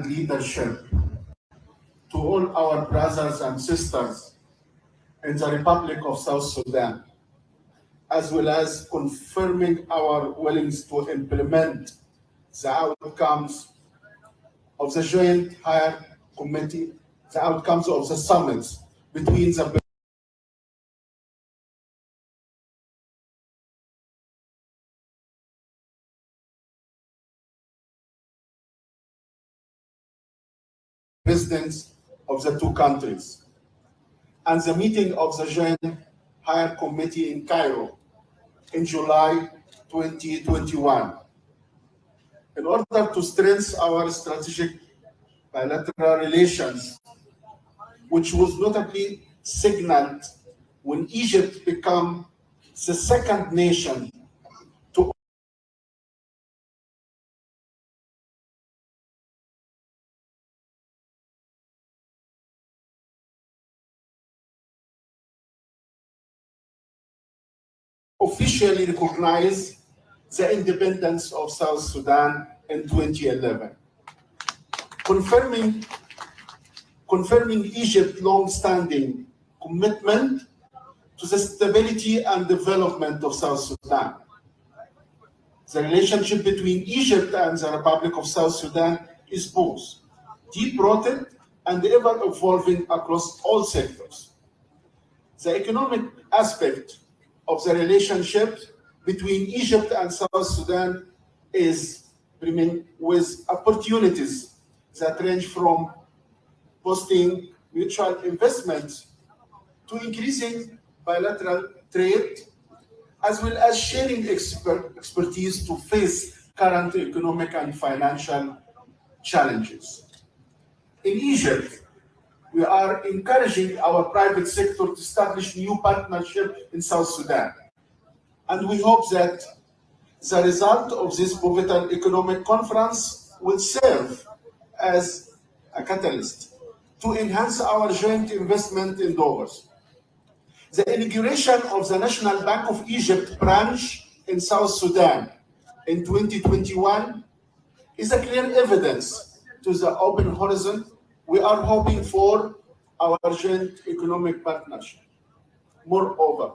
leadership to all our brothers and sisters in the Republic of South Sudan, as well as confirming our willingness to implement the outcomes of the Joint Higher Committee, the outcomes of the summits between the presidents of the two countries and the meeting of the Joint Higher Committee in Cairo in July 2021 in order to strengthen our strategic bilateral relations, which was notably signaled when Egypt became the second nation to officially recognize the independence of South Sudan in 2011, confirming Egypt's long-standing commitment to the stability and development of South Sudan. The relationship between Egypt and the Republic of South Sudan is both deep-rooted and ever-evolving across all sectors. The economic aspect of the relationship between Egypt and South Sudan is brimming with opportunities that range from boosting mutual investment to increasing bilateral trade, as well as sharing expertise to face current economic and financial challenges. In Egypt, we are encouraging our private sector to establish new partnerships in South Sudan. And we hope that the result of this pivotal economic conference will serve as a catalyst to enhance our joint investment endeavors. The inauguration of the National Bank of Egypt branch in South Sudan in 2021 is a clear evidence to the open horizon we are hoping for our joint economic partnership. Moreover,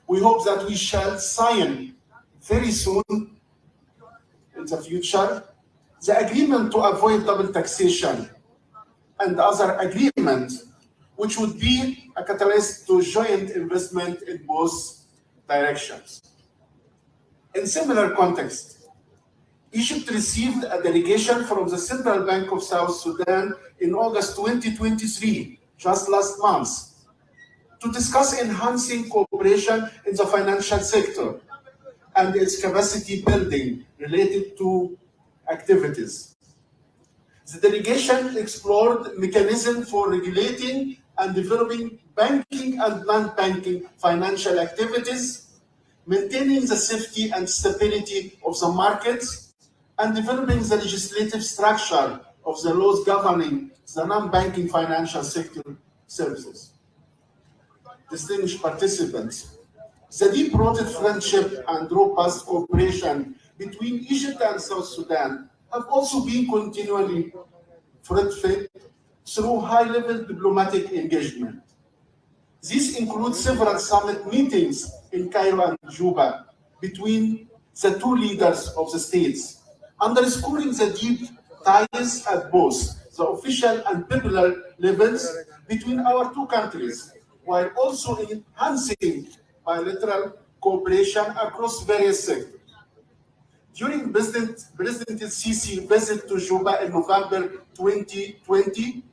we hope that we shall sign very soon in the future the agreement to avoid double taxation and other agreements which would be a catalyst to joint investment in both directions. In similar context, Egypt received a delegation from the Central Bank of South Sudan in August 2023, just last month, to discuss enhancing cooperation in the financial sector and its capacity building related to activities. The delegation explored mechanisms for regulating and developing banking and non-banking financial activities, maintaining the safety and stability of the markets, and developing the legislative structure of the laws governing the non-banking financial sector services. Distinguished participants, the deep-rooted friendship and robust cooperation between Egypt and South Sudan have also been continually fruitful through high-level diplomatic engagement. These include several summit meetings in Cairo and Juba between the two leaders of the states, underscoring the deep ties at both the official and popular levels between our two countries, while also enhancing bilateral cooperation across various sectors. During President Sisi visit to Juba in November 2020,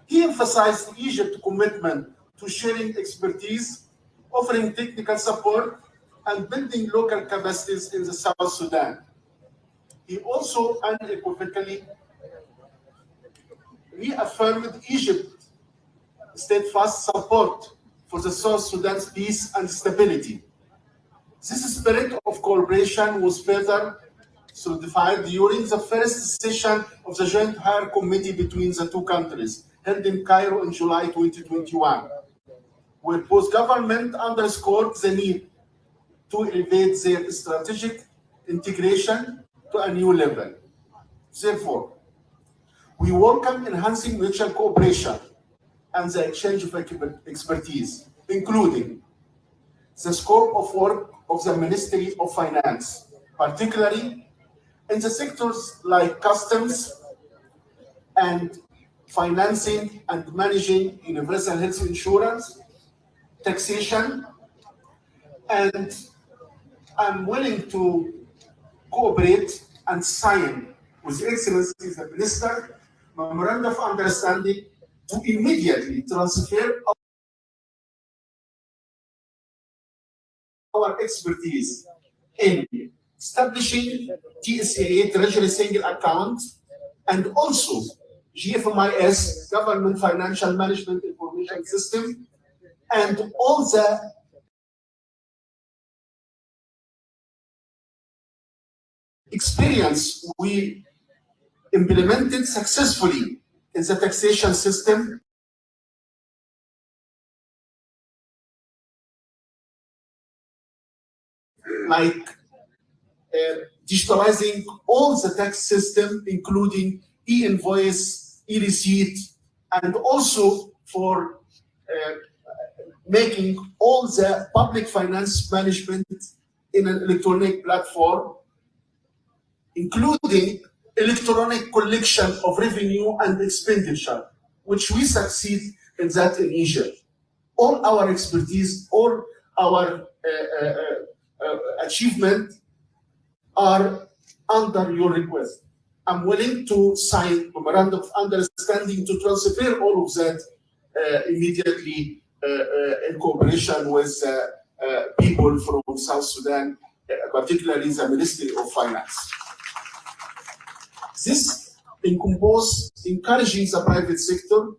he emphasized Egypt's commitment to sharing expertise, offering technical support, and building local capacities in the South Sudan. He also unequivocally reaffirmed Egypt's steadfast support for the South Sudan's peace and stability. This spirit of cooperation was further solidified during the first session of the Joint Higher Committee between the two countries, held in Cairo in July 2021, where both governments underscored the need to elevate their strategic integration to a new level. Therefore, We welcome enhancing mutual cooperation and the exchange of expertise, including the scope of work of the Ministry of Finance, particularly in the sectors like customs and financing and managing universal health insurance, taxation, and I'm willing to cooperate and sign with Excellency the Minister memorandum of understanding to immediately transfer our expertise in establishing TSAA, Treasury Single Account, and also GFMIS, Government Financial Management Information System, and all the experience we implemented successfully in the taxation system, like digitalizing all the tax system, including e-invoice, e-receipt, and also for making all the public finance management in an electronic platform, including electronic collection of revenue and expenditure, which we succeed in that in Egypt. All our expertise, all our achievement are under your request. I'm willing to sign memorandum of understanding to transfer all of that immediately in cooperation with people from South Sudan, particularly the Ministry of Finance. This encompasses encouraging the private sector,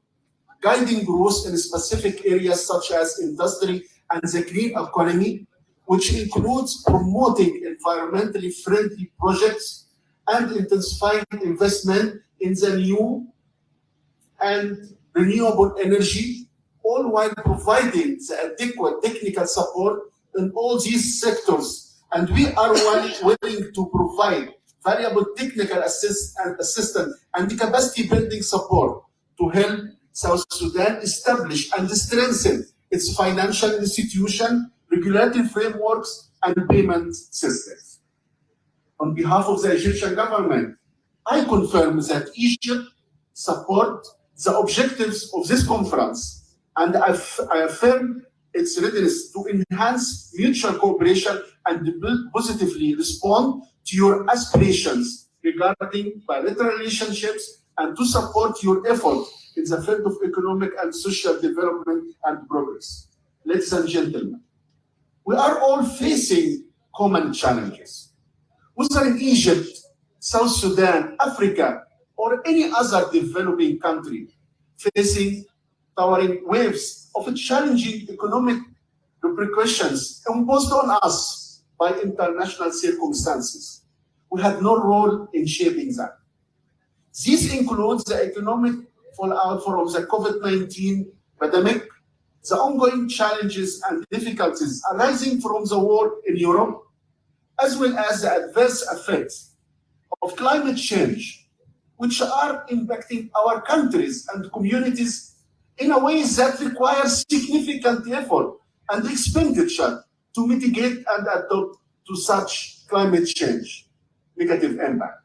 guiding growth in specific areas such as industry and the green economy, which includes promoting environmentally friendly projects and intensifying investment in the new and renewable energy, all while providing the adequate technical support in all these sectors. And we are willing to provide valuable technical assistance and capacity building support to help South Sudan establish and strengthen its financial institution, regulatory frameworks, and payment systems. On behalf of the Egyptian government, I confirm that Egypt supports the objectives of this conference, and I affirm its readiness to enhance mutual cooperation and positively respond to your aspirations regarding bilateral relationships and to support your effort in the field of economic and social development and progress. Ladies and gentlemen, we are all facing common challenges. Whether in Egypt, South Sudan, Africa, or any other developing country, facing towering waves of challenging economic repercussions imposed on us by international circumstances. We had no role in shaping that. This includes the economic fallout from the COVID-19 pandemic, the ongoing challenges and difficulties arising from the war in Europe, as well as the adverse effects of climate change, which are impacting our countries and communities in a way that requires significant effort and expenditure to mitigate and adapt to such climate change negative impact.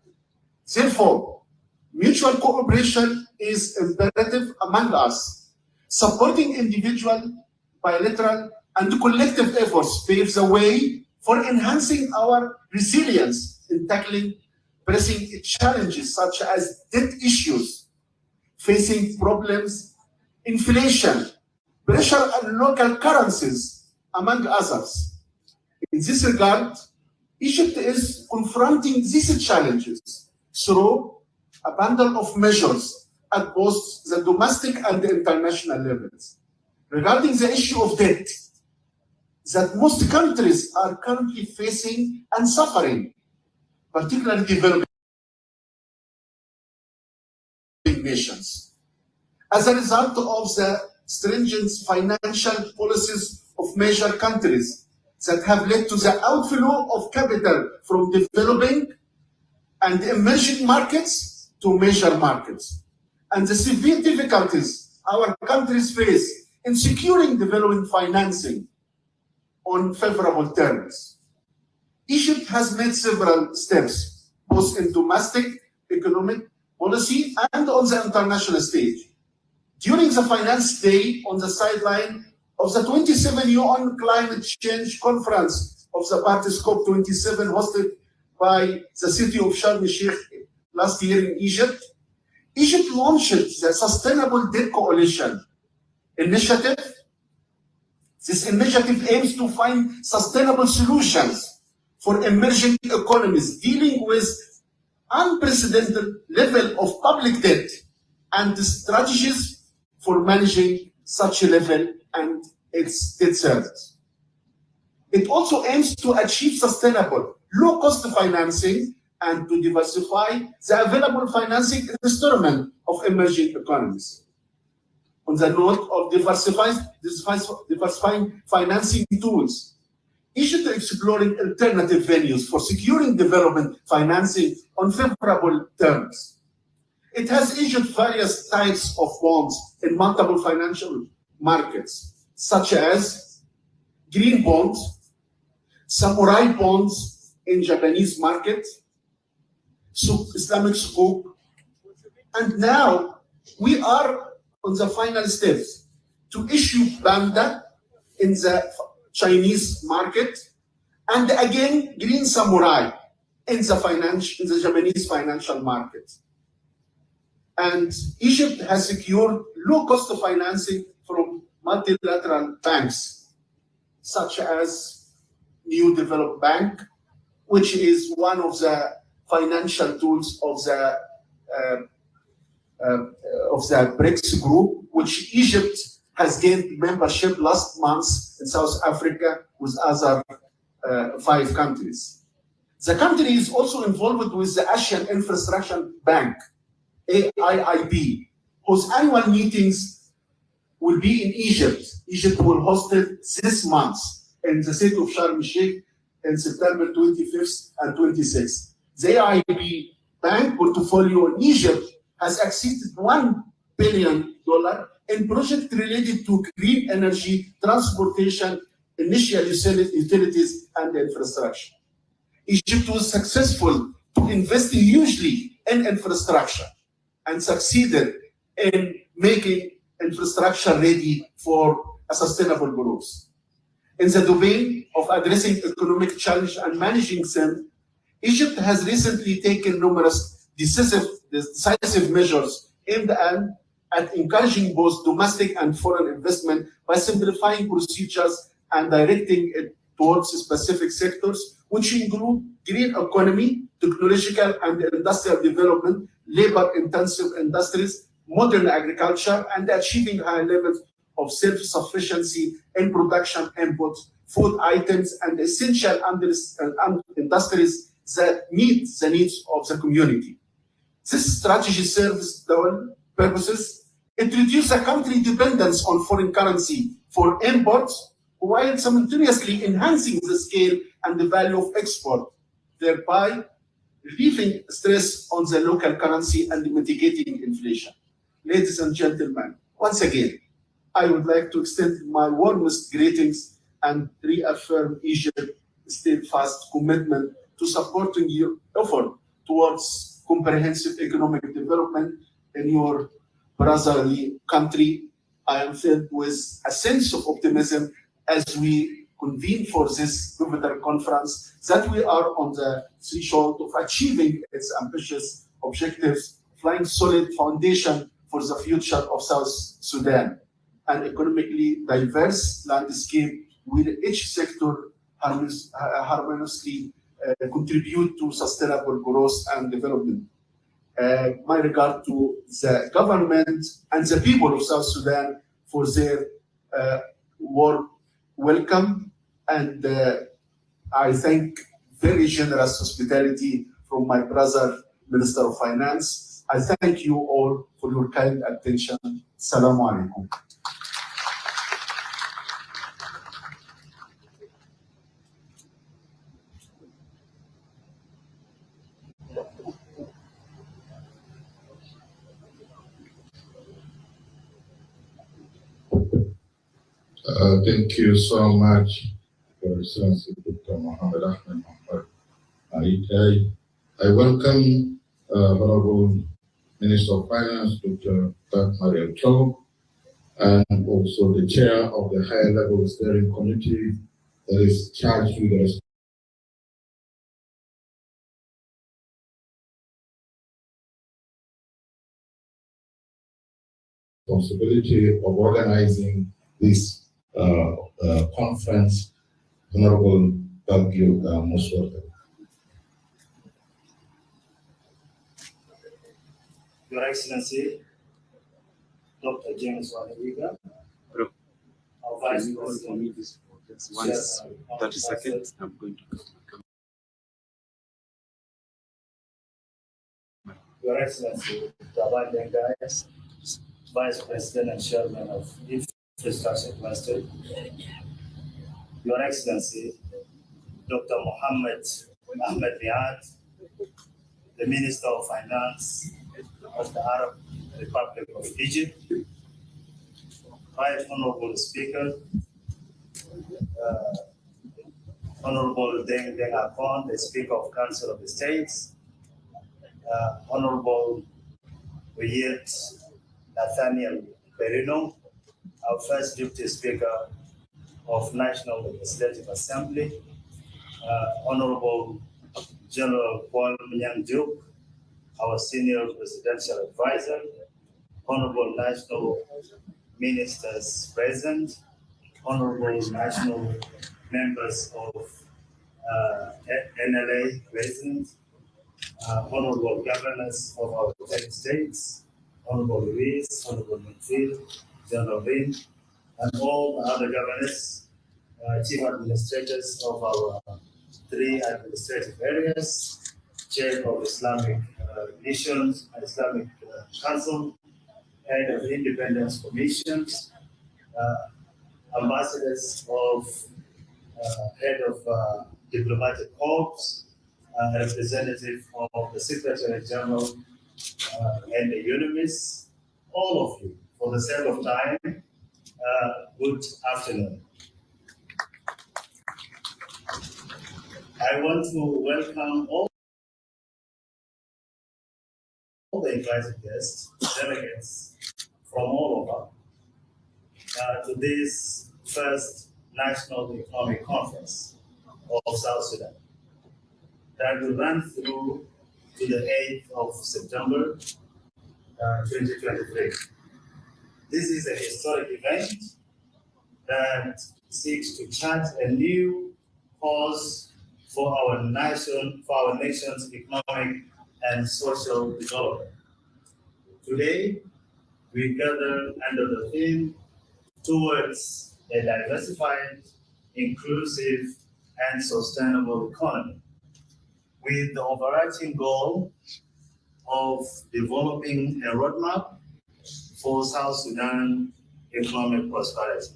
Therefore, mutual cooperation is imperative among us. Supporting individual, bilateral, and collective efforts paves the way for enhancing our resilience in tackling pressing challenges such as debt issues, facing problems, inflation, pressure on local currencies, among others. In this regard, Egypt is confronting these challenges through a bundle of measures at both the domestic and the international levels. Regarding the issue of debt that most countries are currently facing and suffering, particularly developing nations, as a result of the stringent financial policies of major countries that have led to the outflow of capital from developing and emerging markets to major markets. and the severe difficulties our countries face in securing development financing on favorable terms. Egypt has made several steps, both in domestic economic policy and on the international stage. During the Finance Day on the sideline of the 27th UN Climate Change Conference of the parties COP27 hosted by the city of Sharm el-Sheikh last year in Egypt, Egypt launched the Sustainable Debt Coalition initiative. This initiative aims to find sustainable solutions for emerging economies dealing with unprecedented level of public debt and the strategies for managing such a level and its debt service. It also aims to achieve sustainable, low-cost financing and to diversify the available financing instrument of emerging economies. On the note of diversifying financing tools, Egypt is exploring alternative venues for securing development financing on favorable terms. It has issued various types of bonds in multiple financial markets, such as green bonds, samurai bonds in Japanese market, Islamic sukuk, and now we are on the final steps to issue Banda in the Chinese market, and again Green Samurai in the Japanese financial market. And Egypt has secured low-cost financing from multilateral banks, such as New Development Bank, which is one of the financial tools of the BRICS group, which Egypt has gained membership last month in South Africa with other 5 countries. The country is also involved with the Asian Infrastructure Bank, AIIB, whose annual meetings will be in Egypt. Egypt will host it this month in the city of Sharm el-Sheikh in September 25th and 26th. The AIIB Bank portfolio in Egypt has exceeded $1 billion in projects related to green energy, transportation, initial utilities, and infrastructure. Egypt was successful to invest hugely in infrastructure and succeeded in making infrastructure ready for a sustainable growth. In the domain of addressing economic challenge and managing them, Egypt has recently taken numerous decisive measures aimed at encouraging both domestic and foreign investment by simplifying procedures and directing it towards specific sectors, which include green economy, technological and industrial development, labor-intensive industries, modern agriculture, and achieving high levels of self-sufficiency in production inputs, food items, and essential industries that meet the needs of the community. This strategy serves double purposes. It reduces the country's dependence on foreign currency for imports, while simultaneously enhancing the scale and the value of export, thereby relieving stress on the local currency and mitigating inflation. Ladies and gentlemen, once again, I would like to extend my warmest greetings and reaffirm Egypt's steadfast commitment to supporting your effort towards comprehensive economic development in your brotherly country. I am filled with a sense of optimism as we convene for this pivotal conference that we are on the threshold of achieving its ambitious objectives, laying solid foundation for the future of South Sudan, an economically diverse landscape where each sector harmoniously contribute to sustainable growth and development. My regard to the government and the people of South Sudan for their warm welcome, and I thank very generous hospitality from my brother, Minister of Finance. I thank you all for your kind attention. Assalamu alaikum. Thank you so much, Your Excellency Dr. Mohammed Ahmed Mohammed. I welcome Honorable Minister of Finance, Dr. Mariam Cho, and also the chair of the Higher Level Steering Committee that is charged with the responsibility of organizing this conference. Honorable Bagyo most welcome. Your Excellency, Dr. James Wanawiga, our Vice President, just once, 30 seconds, I'm going to come. Your Excellency, Taban Dengai, Vice President and Chairman of Infrastructure Cluster, Your Excellency, Dr. Mohammed Ahmed Riyad, the Minister of Finance of the Arab Republic of Egypt, Right Honorable Speaker, Honorable Deng Akon, the Speaker of Council of the States, Honorable Oyet Nathaniel Perino, our first Deputy Speaker of National Legislative Assembly, Honorable General Paul Myang Duke, our Senior Presidential Advisor, Honorable National Ministers present, Honorable National Members of NLA present, Honorable Governors of our 10 states, Honorable Luis, Honorable Matil, General Rin, and all the other governors, chief administrators of our 3 administrative areas, Chair of Islamic Missions and Islamic Council, Head of Independence Commissions, ambassadors of Head of Diplomatic Corps, representative of the Secretary General and the UNIMIS, all of you, for the sake of time, good afternoon. I want to welcome all the invited guests, delegates from all over, to this first National Economic Conference of South Sudan that will run through to the 8th of September 2023. This is a historic event that seeks to chart a new course for our nation, for our nation's economic and social development. Today, we gather under the theme towards a diversified, inclusive, and sustainable economy, with the overarching goal of developing a roadmap for South Sudan economic prosperity.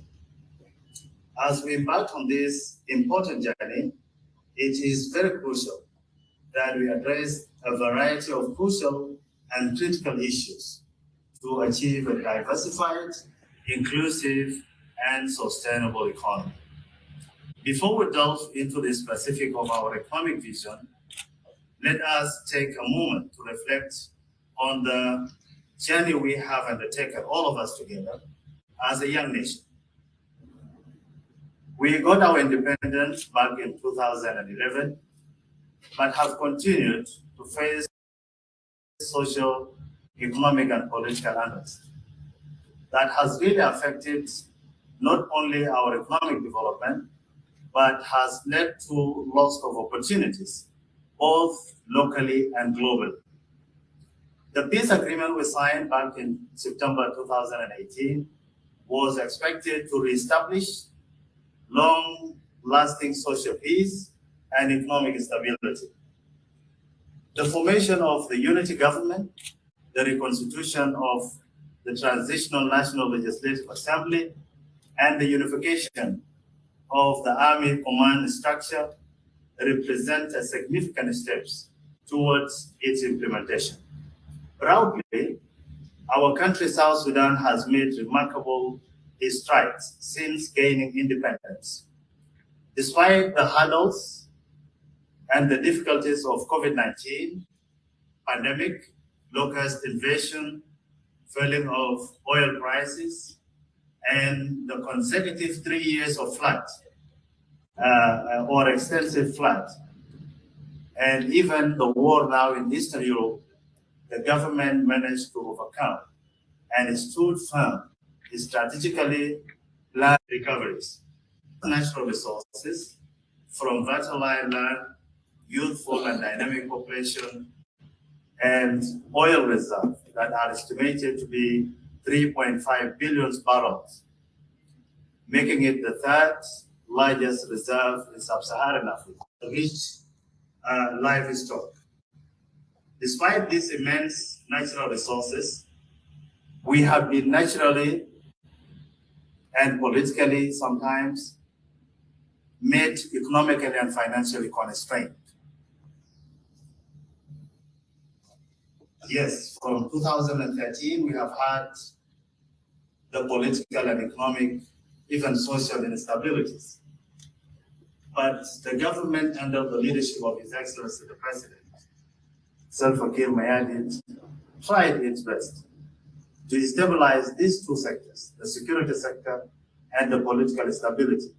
As we embark on this important journey, it is very crucial that we address a variety of crucial and critical issues to achieve a diversified, inclusive, and sustainable economy. Before we delve into the specific of our economic vision, let us take a moment to reflect on the journey we have undertaken, all of us together, as a young nation. We got our independence back in 2011, but have continued to face social, economic, and political unrest that has really affected not only our economic development, but has led to loss of opportunities, both locally and globally. The peace agreement we signed back in September 2018 was expected to reestablish long-lasting social peace and economic stability. The formation of the unity government, the reconstitution of the Transitional National Legislative Assembly, and the unification of the Army Command structure represent a significant steps towards its implementation. Proudly, our country, South Sudan, has made remarkable its strides since gaining independence. Despite the hurdles and the difficulties of COVID-19 pandemic, locust invasion, falling of oil prices, and the consecutive 3 years of flood or extensive flood, and even the war now in Eastern Europe, the government managed to overcome and stood firm in strategically planned recoveries. Natural resources from fertile land, youthful and dynamic population, and oil reserves that are estimated to be 3.5 billion barrels, making it the third largest reserve in sub-Saharan Africa, rich livestock. Despite these immense natural resources, we have been naturally and politically sometimes made economically and financially constrained. Yes, from 2013, we have had the political and economic, even social instabilities. But the government, under the leadership of His Excellency the President, Salva Kiir Mayardit, tried its best to stabilize these two sectors, the security sector and the political stability,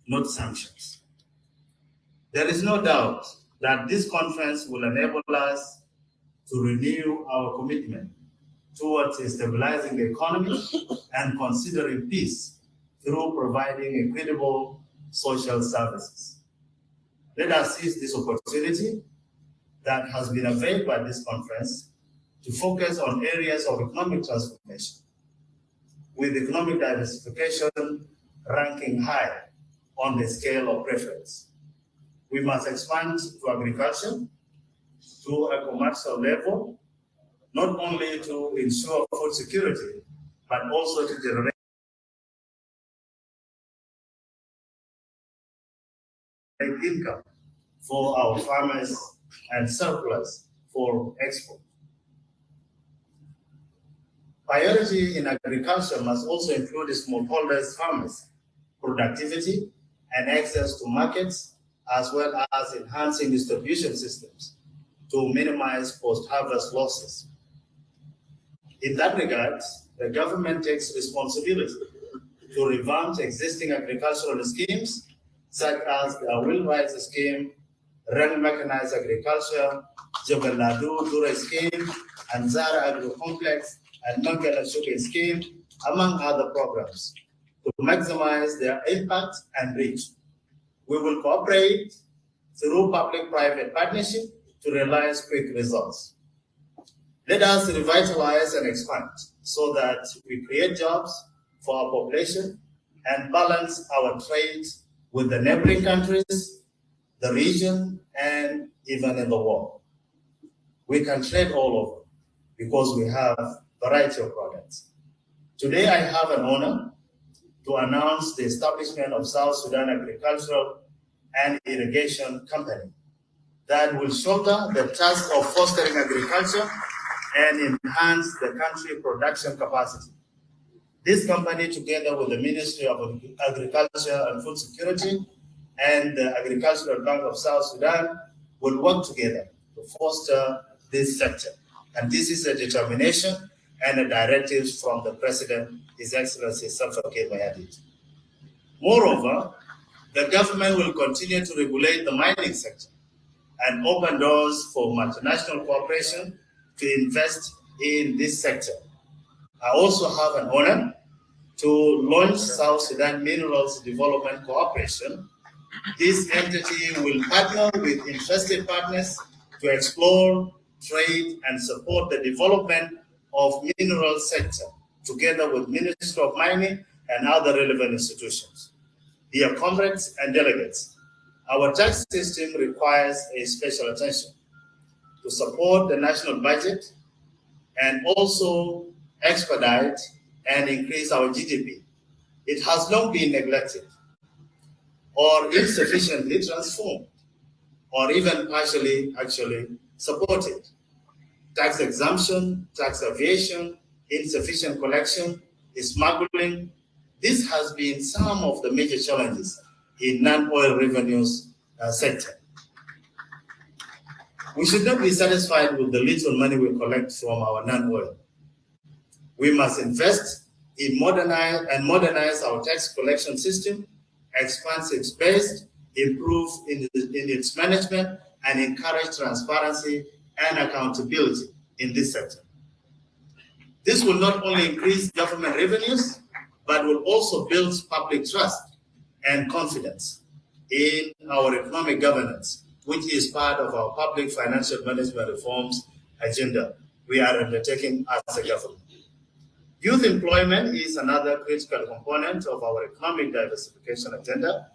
not sanctions. There is no doubt that this conference will enable us to renew our commitment towards stabilizing the economy and considering peace through providing equitable social services. Let us seize this opportunity that has been availed by this conference to focus on areas of economic transformation, with economic diversification ranking high on the scale of preference. We must expand to agriculture to a commercial level, not only to ensure food security, but also to generate income for our farmers and surplus for export. Priority in agriculture must also include smallholders, farmers, productivity, and access to markets, as well as enhancing distribution systems to minimize post-harvest losses. In that regard, the government takes responsibility to revamp existing agricultural schemes, such as the Wheelwright Scheme, Rang Mechanized Agriculture, Jebel Nadu Dura Scheme, and Zara Agro-Complex, and Mangala Sugar Scheme, among other programs, to maximize their impact and reach. We will cooperate through public-private partnership to realize quick results. Let us revitalize and expand so that we create jobs for our population and balance our trade with the neighboring countries, the region, and even in the world. We can trade all over because we have a variety of products. Today, I have an honor to announce the establishment of South Sudan Agricultural and Irrigation Company that will shoulder the task of fostering agriculture and enhance the country production capacity. This company, together with the Ministry of Agriculture and Food Security and the Agricultural Bank of South Sudan, will work together to foster this sector. And this is a determination and a directive from the President, His Excellency Salva Kiir Mayardit. Moreover, the government will continue to regulate the mining sector and open doors for multinational cooperation to invest in this sector. I also have an honor to launch South Sudan Minerals Development Corporation. This entity will partner with interested partners to explore, trade, and support the development of mineral sector, together with Ministry of Mining and other relevant institutions. Dear comrades and delegates, our tax system requires a special attention to support the national budget and also expedite and increase our GDP. It has long been neglected or insufficiently transformed or even partially actually supported. Tax exemption, tax evasion, insufficient collection, smuggling. This has been some of the major challenges in non-oil revenues sector. We should not be satisfied with the little money we collect from our non-oil. We must invest in modernize our tax collection system, expand its base, improve in its management, and encourage transparency and accountability in this sector. This will not only increase government revenues, but will also build public trust and confidence in our economic governance, which is part of our public financial management reforms agenda we are undertaking as a government. Youth employment is another critical component of our economic diversification agenda.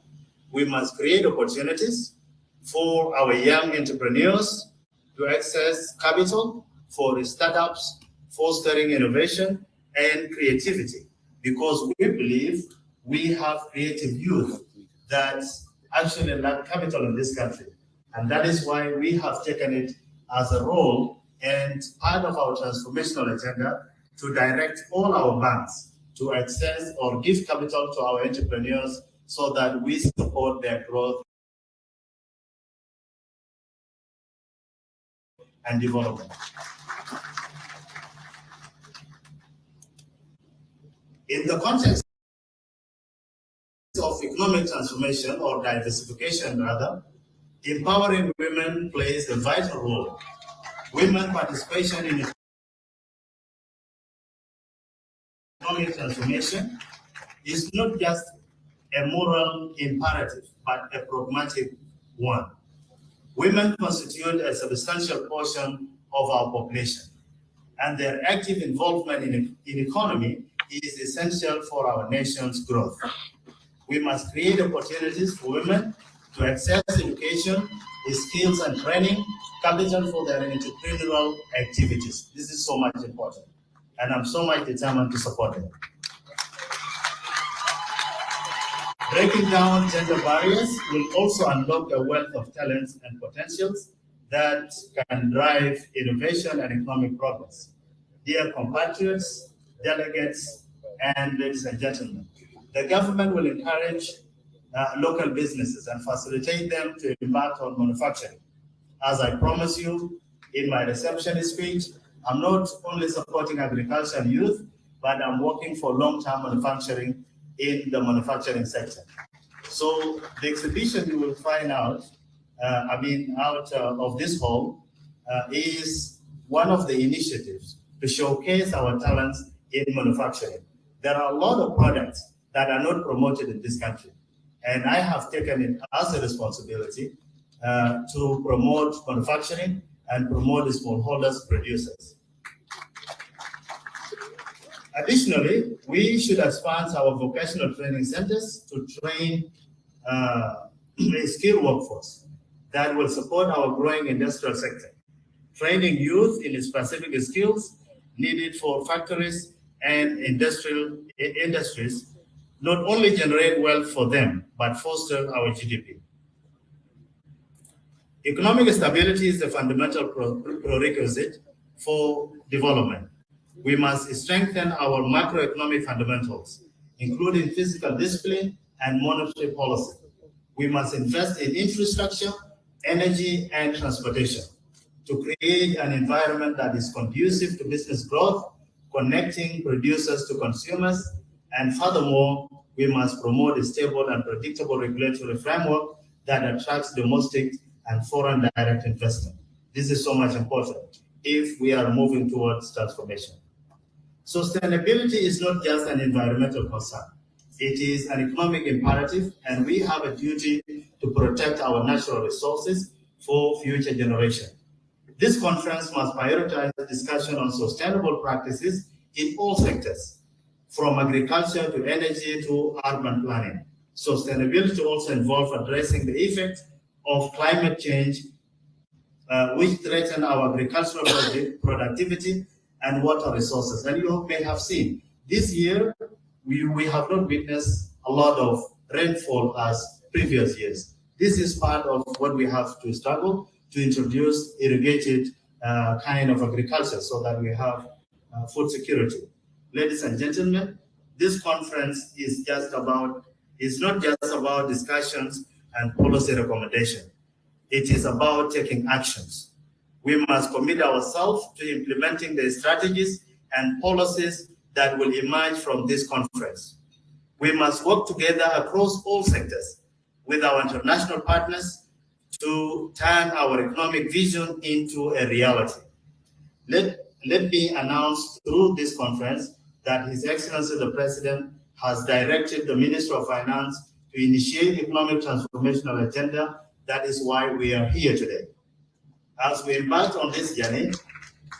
We must create opportunities for our young entrepreneurs to access capital for startups, fostering innovation and creativity, because we believe we have creative youth that actually lack capital in this country. And that is why we have taken it as a role and part of our transformational agenda to direct all our banks to access or give capital to our entrepreneurs so that we support their growth and development. In the context of economic transformation or diversification rather, empowering women plays a vital role. Women participation in economic transformation is not just a moral imperative, but a pragmatic one. Women constitute a substantial portion of our population, and their active involvement in economy is essential for our nation's growth. We must create opportunities for women to access education, skills and training, capital for their entrepreneurial activities. This is so much important, and I'm so much determined to support it. Breaking down gender barriers will also unlock a wealth of talents and potentials that can drive innovation and economic progress. Dear compatriots, delegates, and ladies and gentlemen, the government will encourage local businesses and facilitate them to embark on manufacturing. As I promised you in my reception speech, I'm not only supporting agriculture and youth, but I'm working for long-term manufacturing in the manufacturing sector. So the exhibition you will find out, out of this hall, is one of the initiatives to showcase our talents in manufacturing. There are a lot of products that are not promoted in this country, and I have taken it as a responsibility to promote manufacturing and promote the smallholders producers. Additionally, we should expand our vocational training centers to train a skilled workforce that will support our growing industrial sector. Training youth in specific skills needed for factories and industries not only generate wealth for them, but foster our GDP. Economic stability is the fundamental prerequisite for development. We must strengthen our macroeconomic fundamentals, including fiscal discipline and monetary policy. We must invest in infrastructure, energy, and transportation to create an environment that is conducive to business growth, connecting producers to consumers, and furthermore, we must promote a stable and predictable regulatory framework that attracts domestic and foreign direct investment. This is so much important if we are moving towards transformation. Sustainability is not just an environmental concern. It is an economic imperative, and we have a duty to protect our natural resources for future generations. This conference must prioritize discussion on sustainable practices in all sectors, from agriculture to energy to urban planning. Sustainability also involves addressing the effects of climate change, which threaten our agricultural productivity and water resources. And you may have seen, this year, we have not witnessed a lot of rainfall as previous years. This is part of what we have to struggle to introduce irrigated kind of agriculture so that we have food security. Ladies and gentlemen, this conference is not just about discussions and policy recommendation. It is about taking actions. We must commit ourselves to implementing the strategies and policies that will emerge from this conference. We must work together across all sectors with our international partners to turn our economic vision into a reality. Let me announce through this conference that His Excellency the President has directed the Minister of Finance to initiate economic transformational agenda. That is why we are here today. As we embark on this journey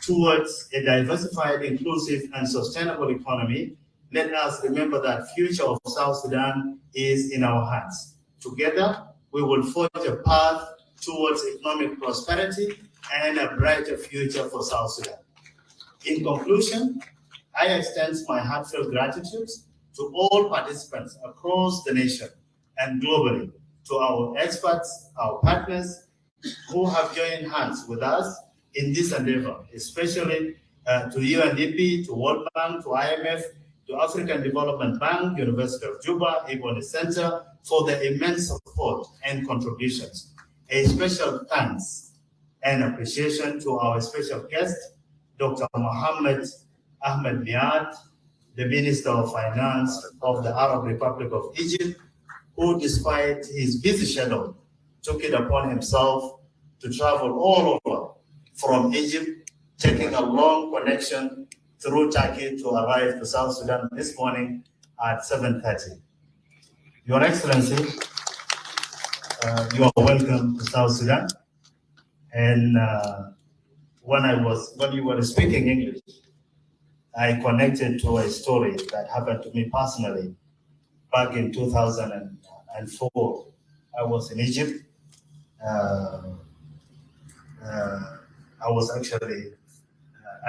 towards a diversified, inclusive, and sustainable economy, let us remember that future of South Sudan is in our hands. Together, we will forge a path towards economic prosperity and a brighter future for South Sudan. In conclusion, I extend my heartfelt gratitude to all participants across the nation and globally, to our experts, our partners who have joined hands with us in this endeavor, especially to UNDP, to World Bank, to IMF, to African Development Bank, University of Juba, Ebony Center, for the immense support and contributions. A special thanks and appreciation to our special guest, Dr. Mohammed Ahmed Niad, the Minister of Finance of the Arab Republic of Egypt, who, despite his busy schedule, took it upon himself to travel all over from Egypt, taking a long connection through Turkey to arrive to South Sudan this morning at 7:30. Your Excellency, you are welcome to South Sudan. And when you were speaking English, I connected to a story that happened to me personally back in 2004. I was in Egypt. I was actually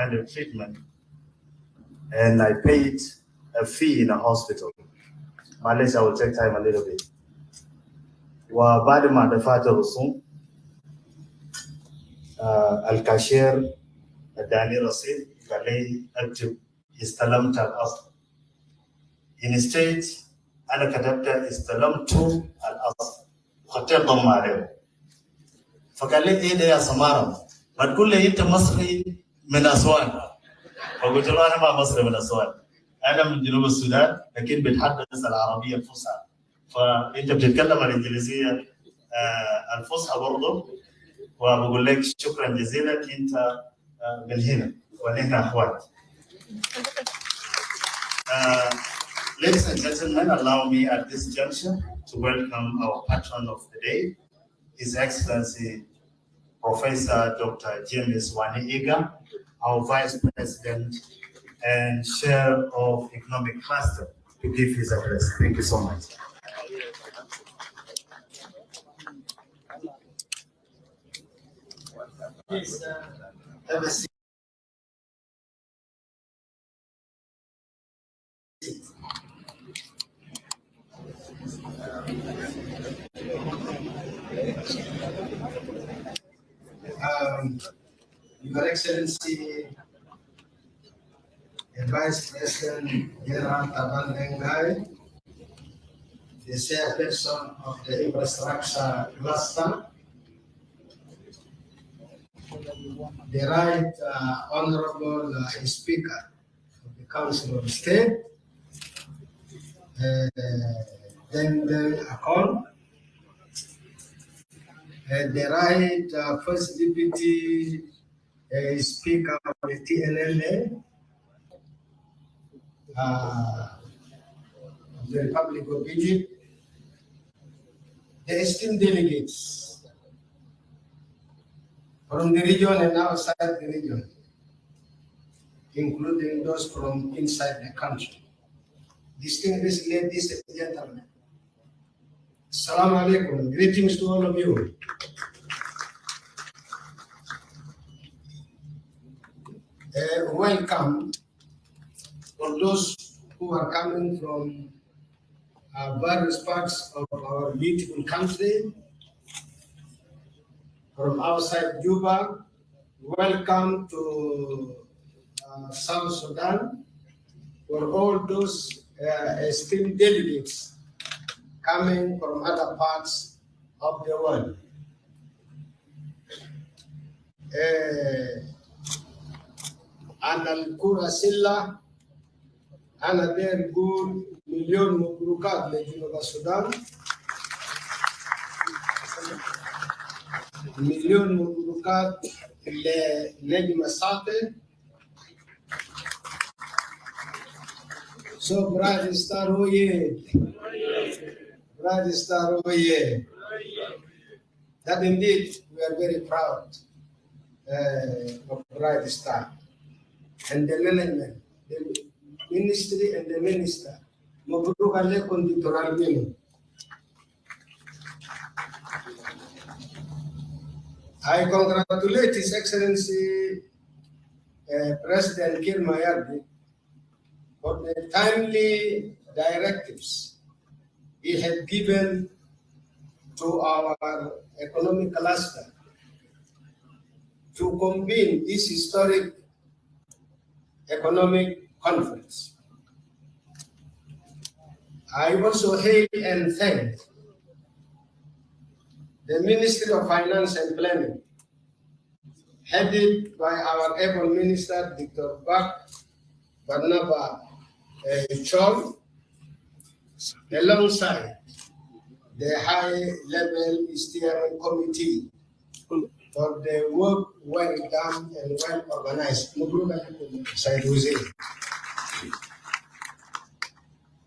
under treatment, and I paid a fee in a hospital. Malaysia will take time a little bit. وبعد ما دفعت الرسوم الكاشير اداني رصيد قال لي اكتب استلمت الاصل. Instead انا كتبت استلمت الاصل وخطيت ضم عليه. فقال لي ايه ده يا سماره؟ ما تقول لي انت مصري من اسوان. فقلت له انا ما مصري من اسوان، انا من جنوب السودان لكن بتحدث العربيه الفصحى. فانت بتتكلم الانجليزيه الفصحى برضه، وبقول لك شكرا جزيلا، انت من هنا ونحن اخوات. Ladies and gentlemen, allow me at this juncture to welcome our patron of the day, His Excellency Professor Dr. James Wani Iga, our Vice President and Chair of Economic Cluster, to give his address. Thank you so much. Please have a seat. Your Excellency, the Vice President General Taban Dengai, the Chairperson of the Infrastructure Cluster, the Right Honorable Speaker of the Council of State, then Akon, the Right First Deputy Speaker of the TNLA, of the Republic of Egypt, the esteemed delegates from the region and outside the region, including those from inside the country. Distinguished ladies and gentlemen, Assalamu alaikum, greetings to all of you. Welcome for those who are coming from various parts of our beautiful country, from outside Juba. Welcome to South Sudan. For all those esteemed delegates coming from other parts of the world. أنا الكرة سلة أنا داير أقول مليون مبروكات لجنوب السودان مليون مبروكات لنجم الساطع So Bright Star Oye, Bright Star Oye. That indeed we are very proud of Bright Star and the management, the ministry and the minister. Mabruk alaikum Dr. Albino. I congratulate His Excellency President Kir Mayardit for the timely directives he had given to our economic cluster to convene this historic economic conference. I also hail and thank the Ministry of Finance and Planning, headed by our able minister, Dr. Bak Barnaba Chol, alongside the high-level steering committee for the work well done and well organized.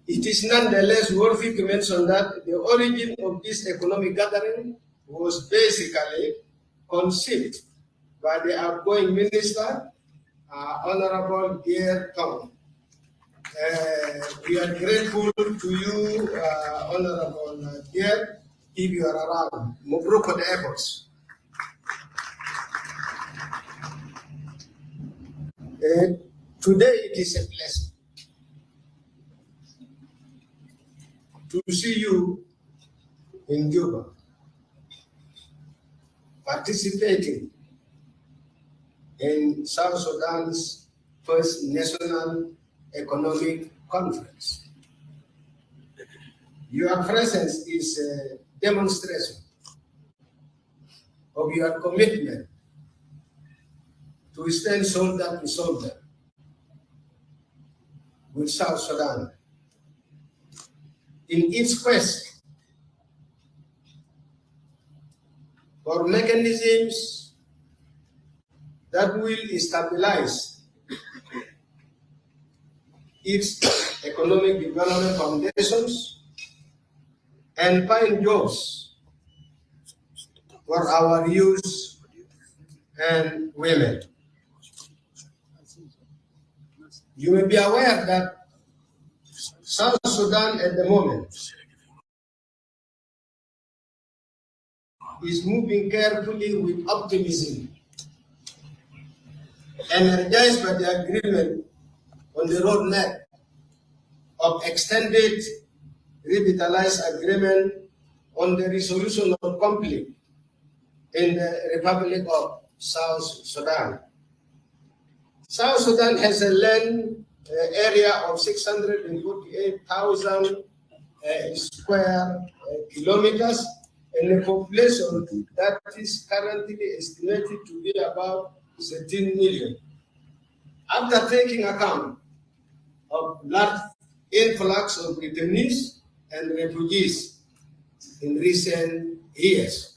It is nonetheless worthy to mention that the origin of this economic gathering was basically conceived by the outgoing minister, Honorable Pierre Tong. We are grateful to you, Honorable Pierre, if you are around. Mubruk for the efforts. Today it is a blessing to see you in Juba participating in South Sudan's first National Economic Conference. Your presence is a demonstration of your commitment to stand shoulder to shoulder with South Sudan in its quest for mechanisms that will stabilize its economic development foundations and find jobs for our youth and women. You may be aware that South Sudan at the moment is moving carefully with optimism, energized by the agreement on the roadmap of extended revitalized agreement on the resolution of conflict in the Republic of South Sudan. South Sudan has a land area of 648,000 square kilometers and a population that is currently estimated to be about 13 million. After taking account of large influx of detainees and refugees in recent years,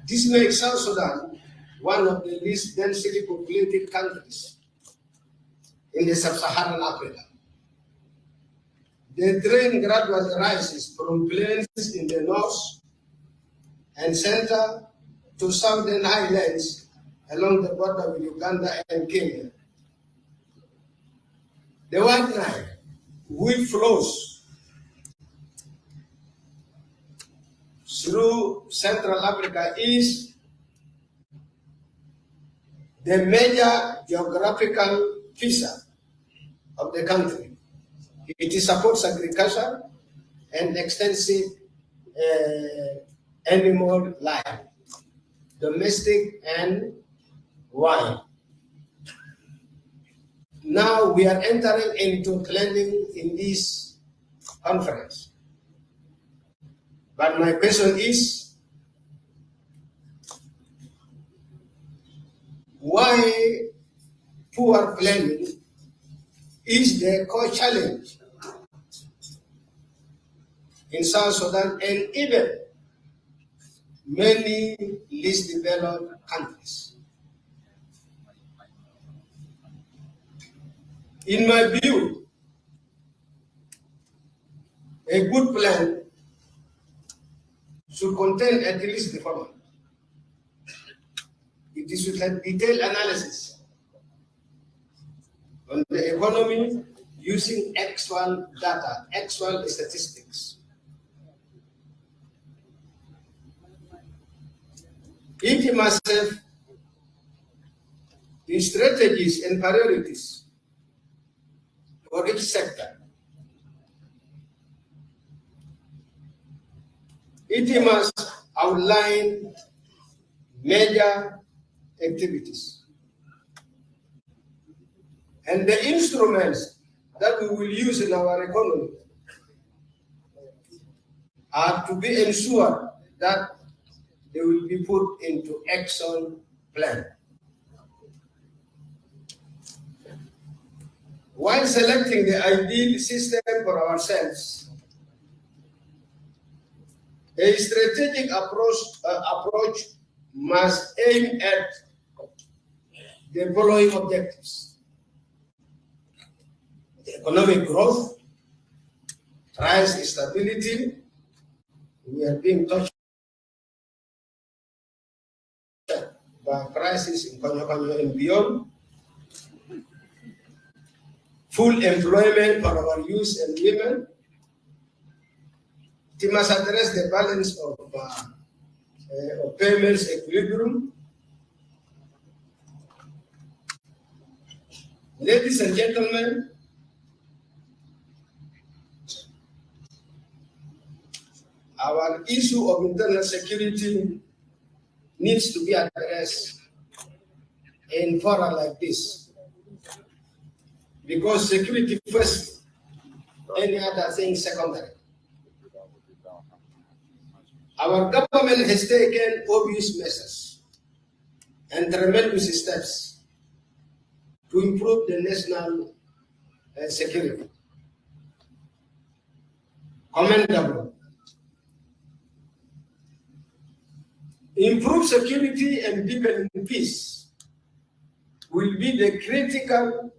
this makes South Sudan one of the least densely populated countries in the sub-Saharan Africa. The terrain gradually rises from plains in the north and center to southern highlands along the border with Uganda and Kenya. The White Nile, which flows through Central Africa, is the major geographical feature of the country. It supports agriculture and extensive animal life, domestic and wild. now we are entering into planning in this conference. But my question is, why poor planning is the core challenge in South Sudan and even many least developed countries? In my view, a good plan should contain at least the following. It is with a detailed analysis on the economy using actual data, actual statistics. It must have the strategies and priorities for each sector. It must outline major activities and the instruments that we will use in our economy are to be ensured that they will be put into action plan. While selecting the ideal system for ourselves, a strategic approach must aim at the following objectives: the economic growth, price stability. We are being touched by crisis in Konyo and beyond. Full employment for our youth and women. It must address the balance of payments equilibrium. Ladies and gentlemen, our issue of internal security needs to be addressed in fora like this, because security first, any other thing secondary. Our government has taken obvious measures and tremendous steps to improve the national security. Commendable. Improved security and deepen peace will be critical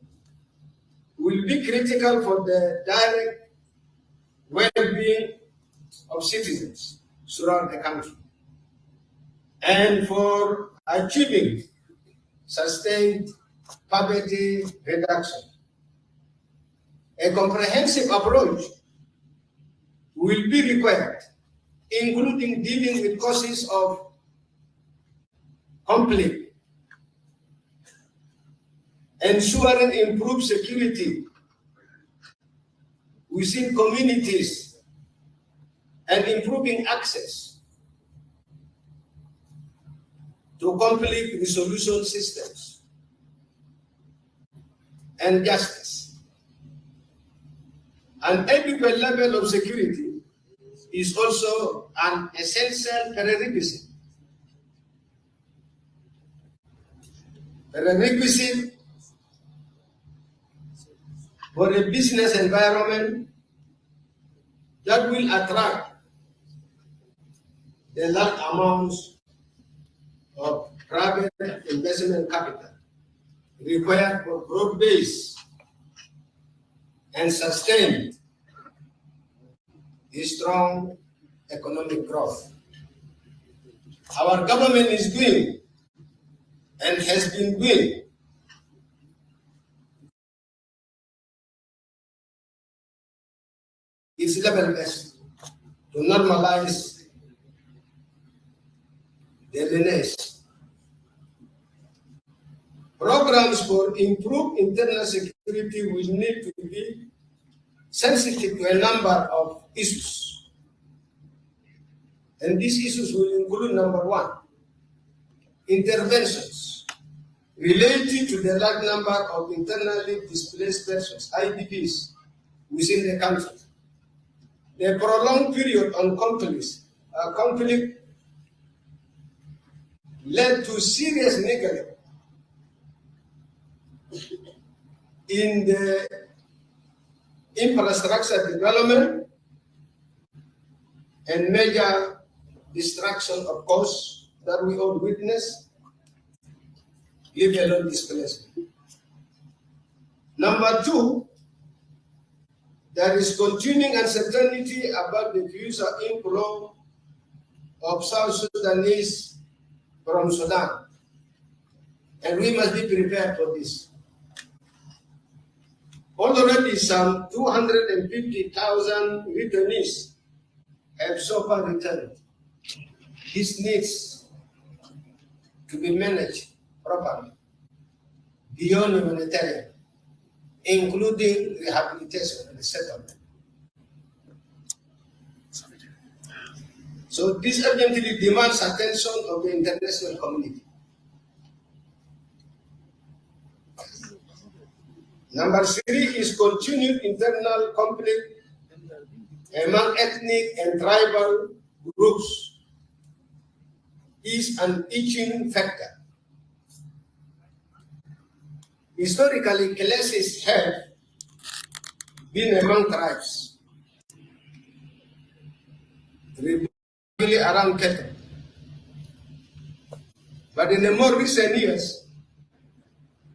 for the direct well-being of citizens throughout the country and for achieving sustained poverty reduction. A comprehensive approach will be required, including dealing with causes of conflict, ensuring improved security within communities, and improving access to conflict resolution systems and justice. An adequate level of security is also an essential prerequisite for a business environment that will attract the large amounts of private investment capital required for broad-based and sustained strong economic growth. Our government is doing and has been doing its level best to normalize the menace. Programs for improved internal security will need to be sensitive to a number of issues. And these issues will include: number one, interventions related to the large number of internally displaced persons, IDPs, within the country. The prolonged period on conflict led to serious neglect in the infrastructure development and major destruction of course that we all witness, leave alone displacement. Number two, there is continuing uncertainty about the future inflow of South Sudanese from Sudan, and we must be prepared for this. Already some 250,000 returnees have so far returned. This needs to be managed properly beyond humanitarian, including rehabilitation and settlement. So this urgently demands attention of the international community. Number three is continued internal conflict among ethnic and tribal groups is an itching factor. Historically, clashes have been among tribes, really around cattle. But in the more recent years,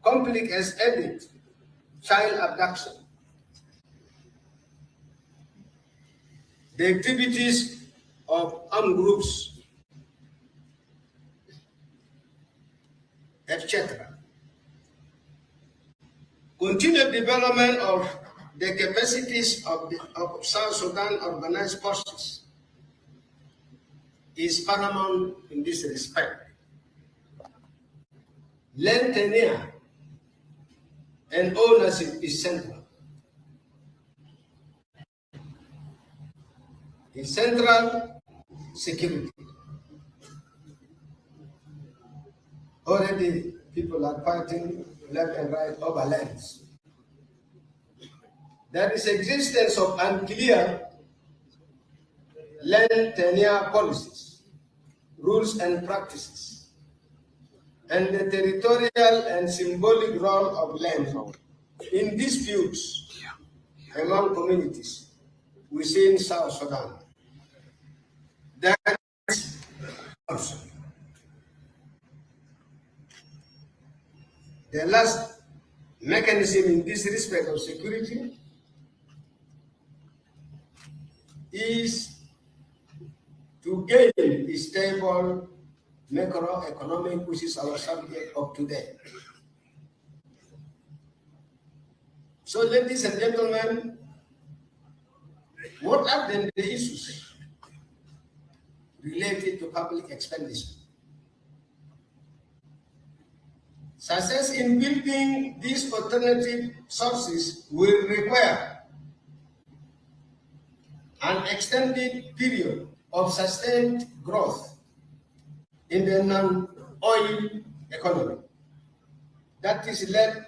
conflict has added child abduction. The activities of armed groups, etc. Continued development of the capacities of South Sudan organized forces is paramount in this respect. Land tenure and ownership is central. In central security. Already people are fighting left and right over lands. There is existence of unclear land tenure policies, rules and practices, and the territorial and symbolic role of land in disputes among communities within South Sudan. That is also the last mechanism in this respect of security is to gain a stable macroeconomic, which is our subject of today. So, ladies and gentlemen, what are then the issues related to public expenditure? Success in building these alternative sources will require an extended period of sustained growth in the non-oil economy that is led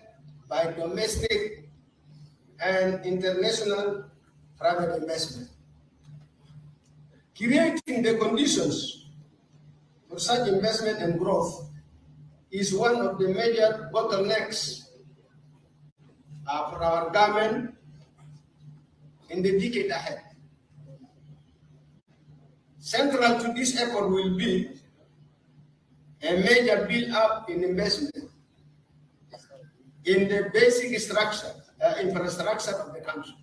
by domestic and international private investment. Creating the conditions for such investment and growth is one of the major bottlenecks for our government in the decade ahead. Central to this effort will be a major build-up in investment in the basic infrastructure of the country,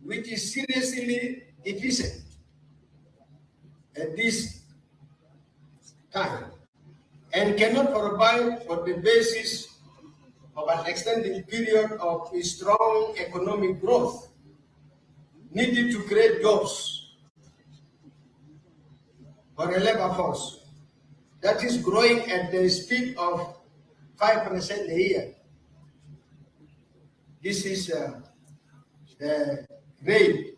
which is seriously deficient at this time and cannot provide for the basis of an extended period of strong economic growth needed to create jobs for a labor force that is growing at the speed of 5% a year. This is the rate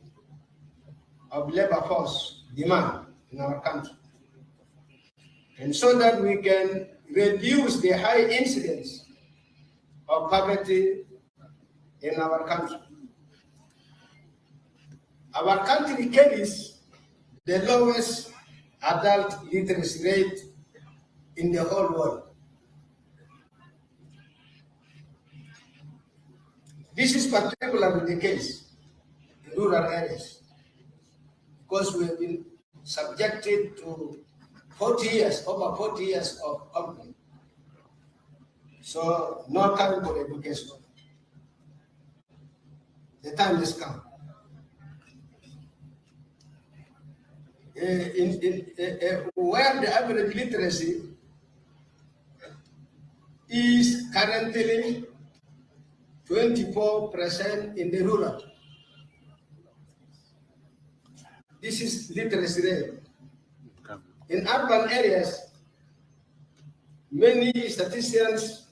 of labor force demand in our country. And so that we can reduce the high incidence of poverty in our country. Our country carries the lowest adult literacy rate in the whole world. This is particularly the case in rural areas because we have been subjected to 40 years, over 40 years of conflict. So no time for education. The time has come. Where the average literacy is currently 24% in the rural. This is literacy rate. In urban areas, many statisticians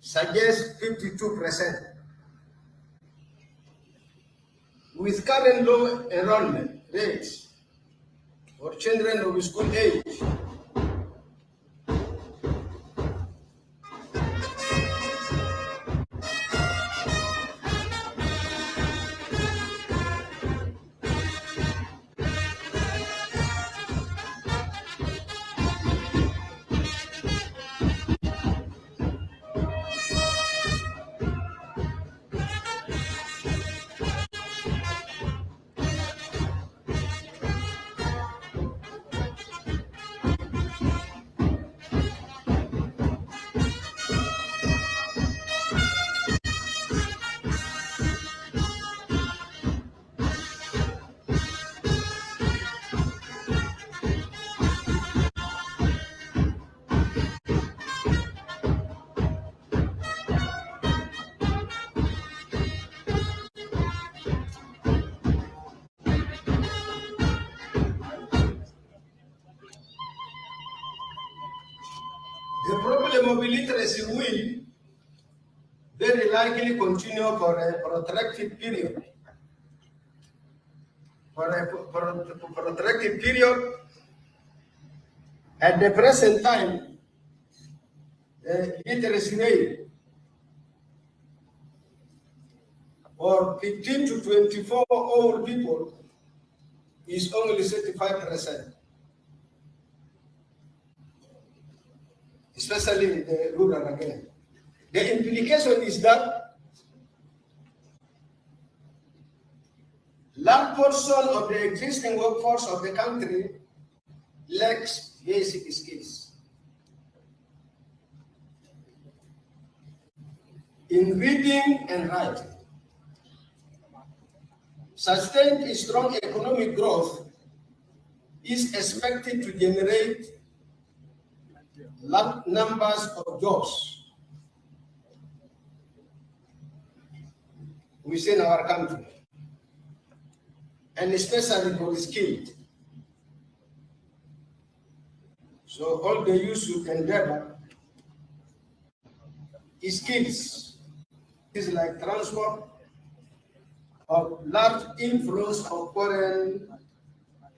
suggest 52%. With current low enrollment rates for children of school age, the problem of illiteracy will very likely continue for a protracted period. At the present time, the literacy rate for 15 to 24 old people is only 35%. Especially in the rural again. The implication is that large portion of the existing workforce of the country lacks basic skills in reading and writing. Sustained strong economic growth is expected to generate large numbers of jobs within our country, and especially for the skilled. So all the youth should endeavor skills is like transport of large influence of foreign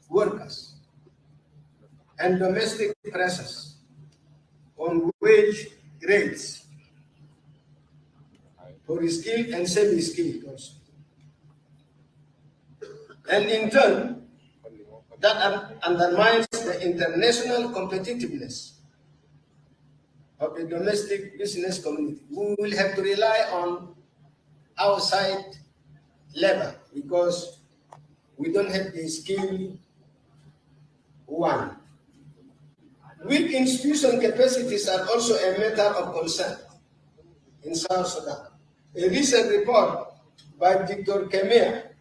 workers and domestic pressures on wage rates for skilled and semi-skilled also. And in turn, that undermines the international competitiveness of the domestic business community. We will have to rely on outside labor because we don't have the skill one. Weak institution capacities are also a matter of concern in South Sudan. A recent report by Dr. Kemia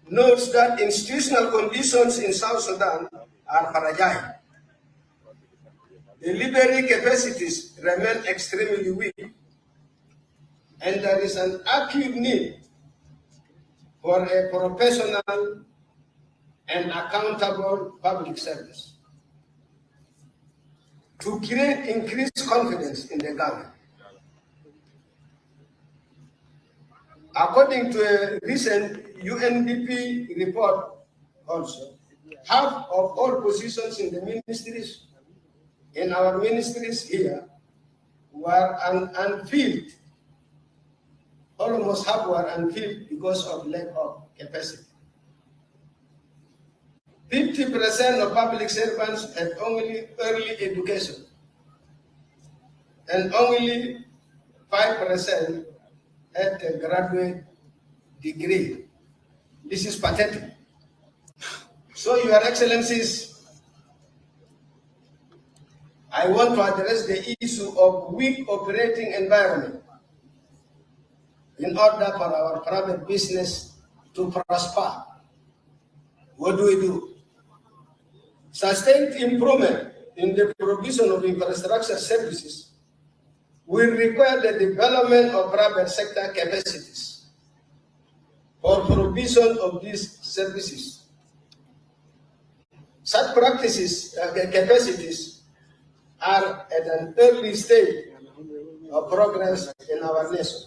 notes that institutional conditions in South Sudan are fragile. Delivery capacities remain extremely weak, and there is an acute need for a professional and accountable public service to create increased confidence in the government. According to a recent UNDP report also, half of all positions in the ministries in our ministries here were unfilled. Almost half were unfilled because of lack of capacity. 50% of public servants had only early education, and only 5% had a graduate degree. This is pathetic. So, Your Excellencies, I want to address the issue of weak operating environment in order for our private business to prosper. What do we do? Sustained improvement in the provision of infrastructure services will require the development of private sector capacities for provision of these services. Such capacities are at an early stage of progress in our nation.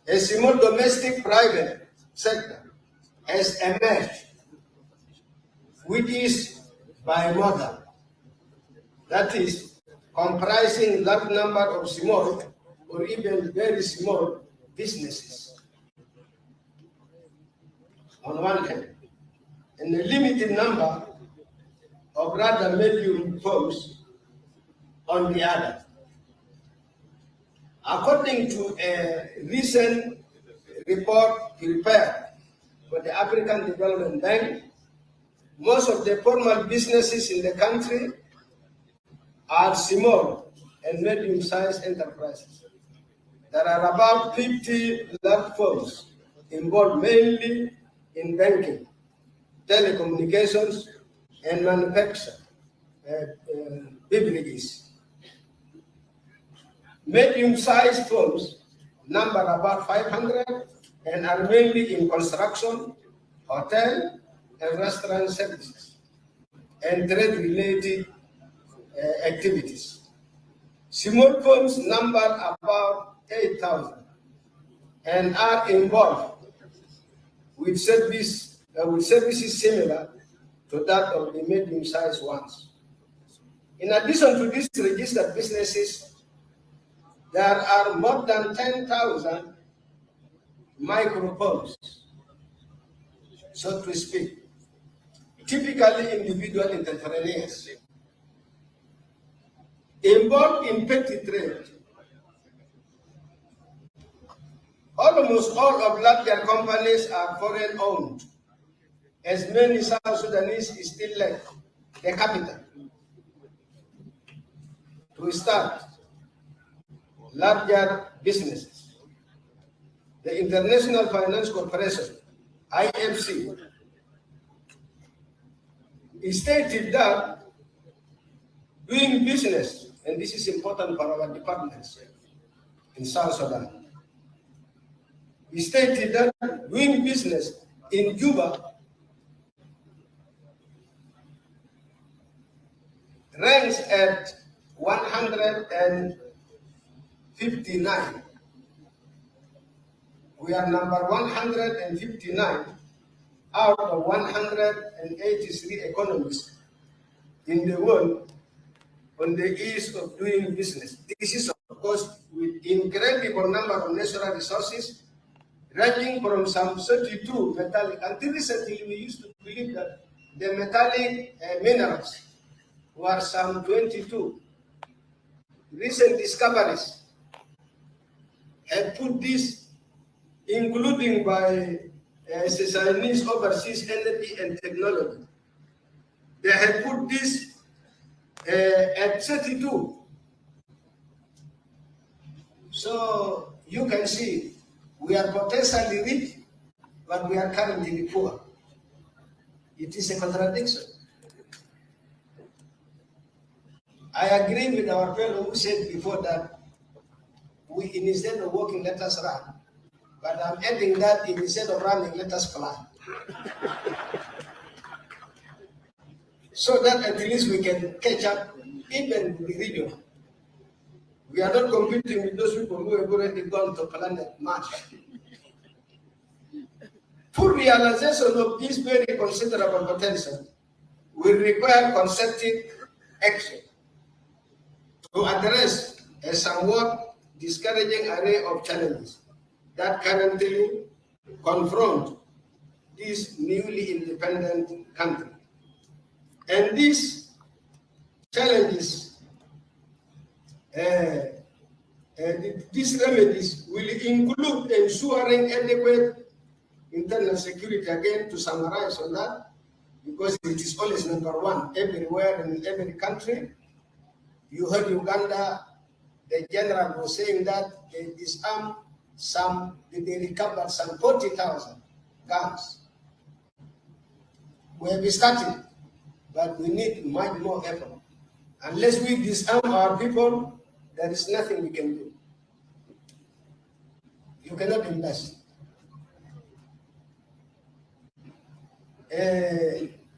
A small domestic private sector has emerged, which is bimodal, that is, comprising large number of small or even very small businesses on one hand, and a limited number of rather medium firms on the other. According to a recent report prepared for the African Development Bank, most of the formal businesses in the country are small and medium-sized enterprises. There are about 50 large firms involved mainly in banking, telecommunications, and manufacture beverages. Medium-sized firms number about 500 and are mainly in construction, hotel, and restaurant services, and trade-related activities. Small firms number about 8,000 and are involved with services similar to that of the medium-sized ones. In addition to these registered businesses, there are more than 10,000 micro firms, so to speak, typically individual entrepreneurs, involved in petty trade. Almost all of larger companies are foreign-owned, as many South Sudanese still lack the capital to start larger businesses. The International Finance Corporation, IFC, stated that doing business, and this is important for our departments in South Sudan, he stated that doing business in Juba ranks at 159. We are number 159 out of 183 economies in the world on the ease of doing business. This is, of course, with incredible number of natural resources, ranging from some 32 metallic. Until recently, we used to believe that the metallic minerals were some 22. Recent discoveries have put this, including by Chinese Overseas Energy and Technology, they have put this at 32. So you can see we are potentially rich, but we are currently poor. It is a contradiction. I agree with our fellow who said before that we, instead of walking, let us run. But I'm adding that instead of running, let us fly. So that at least we can catch up even the region. We are not competing with those people who have already gone to planet Mars. Full realization of this very considerable potential will require concerted action to address a somewhat discouraging array of challenges that currently confront this newly independent country. And these challenges, these remedies will include ensuring adequate internal security, again to summarize on that, because it is always number one everywhere in every country. You heard Uganda, the general was saying that they disarmed they recovered some 40,000 guns. We have started, but we need much more effort. Unless we disarm our people, there is nothing we can do. You cannot invest.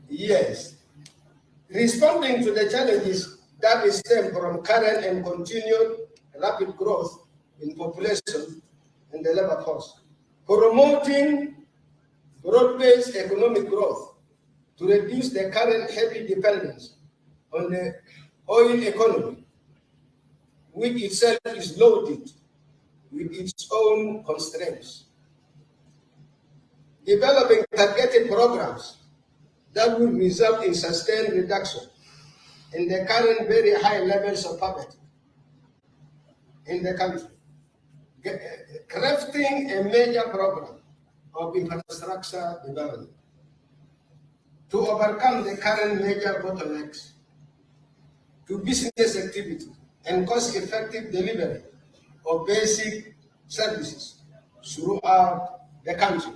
Yes. Responding to the challenges that stem from current and continued rapid growth in population and the labor force, promoting broad-based economic growth to reduce the current heavy dependence on the oil economy, which itself is loaded with its own constraints. Developing targeted programs that will result in sustained reduction in the current very high levels of poverty in the country. Crafting a major program of infrastructure development to overcome the current major bottlenecks to business activity and cost-effective delivery of basic services throughout the country.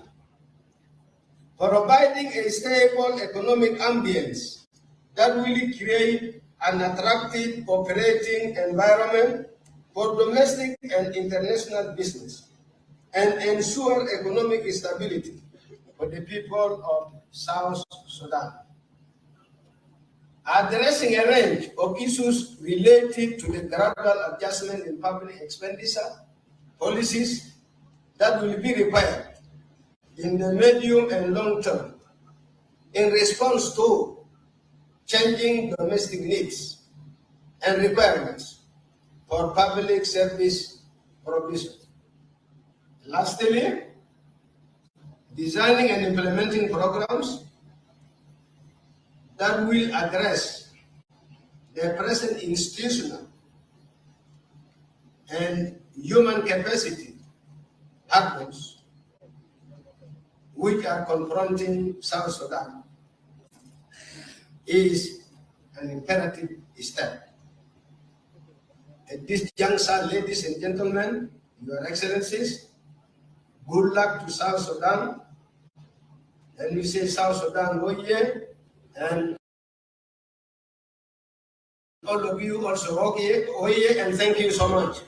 Providing a stable economic ambience that will create an attractive operating environment for domestic and international business and ensure economic stability for the people of South Sudan. Addressing a range of issues related to the gradual adjustment in public expenditure policies that will be required in the medium and long term in response to changing domestic needs and requirements for public service provision. Lastly, designing and implementing programs that will address the present institutional and human capacity hurdles which are confronting South Sudan is an imperative step. At this juncture, ladies and gentlemen, Your Excellencies, good luck to South Sudan. And we say South Sudan, Oye, and all of you also, Oye, and thank you so much.